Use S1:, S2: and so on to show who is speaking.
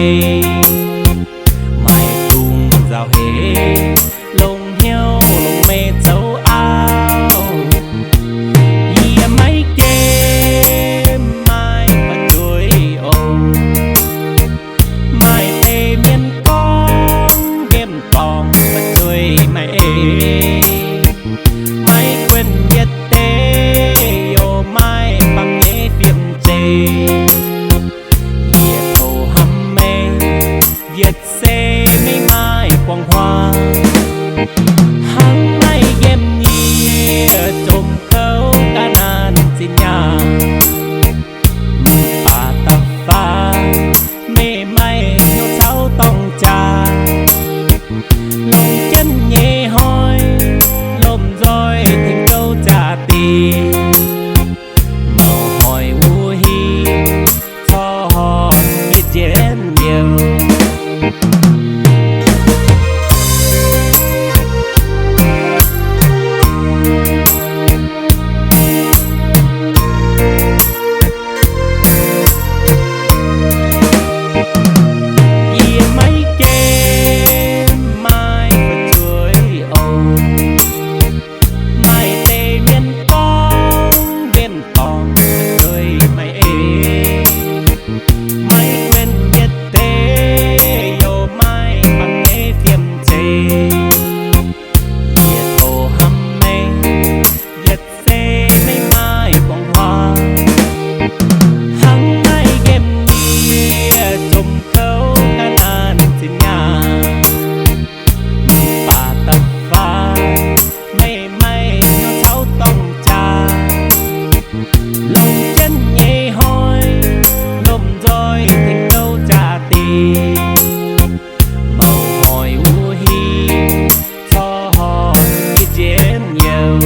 S1: chê mai tung rào hế lông heo lông mê châu ao mấy kê mai và chuối ôm mai tê miên con game tòng và chuối mày mai quên biết tê ô mai bằng nghe phim chê việt hồ hâm mê việt xê mấy mai quang hoa hăng mai game nghe trộm khâu cả nàn xin nhà bà tập pha mê may nhô cháu tông trà lòng chân nhẹ hoi lồm roi thành câu trả tiền màu hỏi u hi cho họ biết chén nhiều lòng chân nhẹ hoi lồm roi thành câu trả tiền màu hỏi u hi cho họ biết chén nhiều